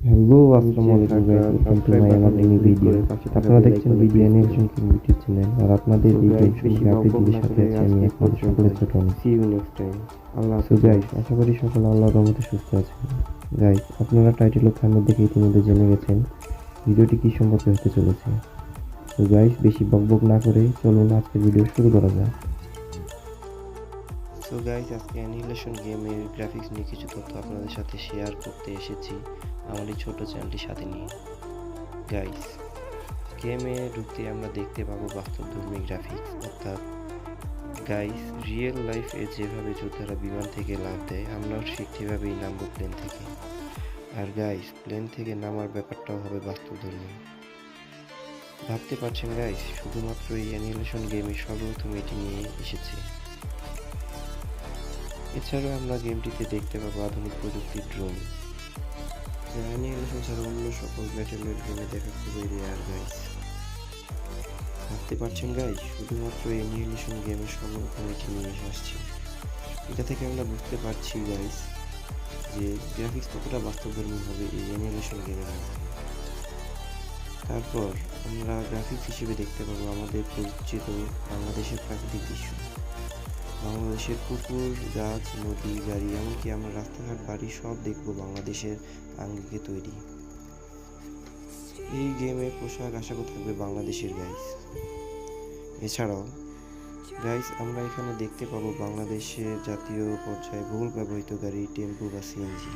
Hello, আসসালামু আলাইকুম guys, welcome to my আমার নিউ ভিডিও। আপনারা দেখছেন video animation king YouTube channel, আর আপনাদের এই গেম সম্পর্কে আপডেট দিতে সাথে আছি আমি আপনাদের সকলের ছোট অনেক। See you next time. Allah so guys, আশা করি সকলে আল্লাহর রহমতে সুস্থ আছেন। গাইস, আপনারা টাইটেল ও থাম্বনেল দেখে ইতিমধ্যে জেনে গেছেন ভিডিওটি কি সম্পর্কে হতে চলেছে। তো গাইস, বেশি বকবক না করে চলুন আজকের ভিডিও শুরু করা যাক। সো গাইস, আজকে অ্যানিমেশন গেমের গ্রাফিক্স নিয়ে কিছু তথ্য আপনাদের সাথে শেয়ার করতে এসেছি আমার এই ছোট চ্যানেলটির সাথে নিয়ে। গাইস, গেমে ঢুকতে আমরা দেখতে পাবো বাস্তবধর্মী গ্রাফিক্স, অর্থাৎ গাইস রিয়েল লাইফে যেভাবে যোদ্ধারা বিমান থেকে লাফ দেয় আমরাও ঠিক সেভাবেই নামবো প্লেন থেকে। আর গাইস, প্লেন থেকে নামার ব্যাপারটাও হবে বাস্তবধর্মী। ভাবতে পারছেন গাইস, শুধুমাত্র এই অ্যানিমেশন গেমে সর্বপ্রথম এটি নিয়ে এসেছে। এছাড়াও আমরা গেমটিতে দেখতে পাবো আধুনিক প্রযুক্তির ড্রোন, যা অ্যানিমেশন ছাড়া অন্য সকল ব্যাটেল রয়্যাল গেমে দেখা খুবই রেয়ার গাইস। ভাবতে পারছেন গাইস, শুধুমাত্র এই অ্যানিমেশন গেমের সর্বপ্রথম এটি নিয়ে আসছে। এটা থেকে আমরা বুঝতে পারছি গাইস যে গ্রাফিক্স কতটা বাস্তবধর্মী হবে এই অ্যানিমেশন গেমের মধ্যে। তারপর আমরা গ্রাফিক্স হিসেবে দেখতে পাবো আমাদের পরিচিত বাংলাদেশের প্রাকৃতিক দৃশ্য, বাংলাদেশের পুকুর, গাছ, নদী, গাড়ি, এমনকি আমরা রাস্তাঘাট, বাড়ি সব দেখবো বাংলাদেশের আঙ্গিকে তৈরি। এই গেমে পোশাক আশাকও থাকবে বাংলাদেশের গাইস। এছাড়াও গাইস আমরা এখানে দেখতে পাবো বাংলাদেশের জাতীয় পর্যায়ে বহুল ব্যবহৃত গাড়ি, টেম্পো বা সিএনজি।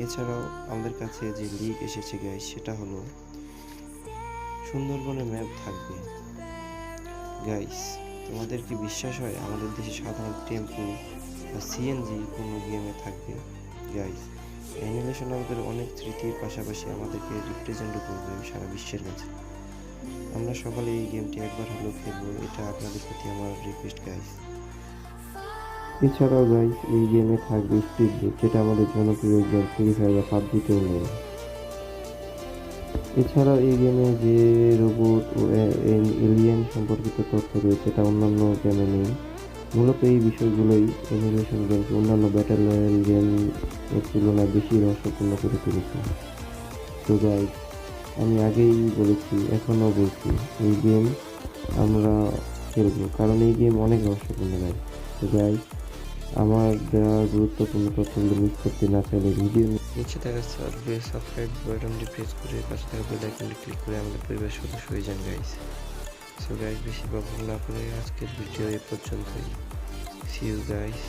এছাড়াও আমাদের কাছে যে লিগ এসেছে গাইস, সেটা হলো সুন্দরবনের ম্যাপ থাকবে। গাইস, তোমাদের কি বিশ্বাস হয় আমাদের দেশে সাধারণ টেম্পো বা সিএনজি কোনো গেমে থাকবে? গাইস, অ্যানিমেশন আমাদের অনেক স্মৃতির পাশাপাশি আমাদেরকে রিপ্রেজেন্টও করবে সারা বিশ্বের কাছে। আমরা সকালে এই গেমটি একবার হলেও খেলবো, এটা আপনাদের প্রতি আমার রিকোয়েস্ট গাইস। এছাড়াও গাইস, এই গেমে থাকবে স্পিড বুট, যেটা আমাদের জনপ্রিয় গেম ফ্রি ফায়ার বা পাবজিতেও নেই। এছাড়াও এই গেমে যে রোবট ও এলিয়েন সম্পর্কিত তথ্য রয়েছে তা অন্যান্য গেমে নেই। মূলত এই বিষয়গুলোই অ্যানিমেশন গেমকে অন্যান্য ব্যাটেল রয়্যাল গেমের তুলনায় বেশি রহস্যপূর্ণ করে তুলেছে। তো গাইস, আমি আগেই বলেছি, এখনও বলছি, এই গেম আমরা খেলবো, কারণ এই গেম অনেক রহস্যপূর্ণ গাইস। তো গাইস, আমার দেওয়া গুরুত্বপূর্ণ তথ্যগুলো মিস করতে না চাইলে ভিডিও নিচে থাকা সাবস্ক্রাইব বাটনটি প্রেস করে পাশে থাকা বেল আইকনটি ক্লিক করে আমাদের পরিবারের সদস্য হয়ে যান গাইস। সো গাইস, বেশি বকবক না করে আজকের ভিডিও এ পর্যন্তই। See you guys.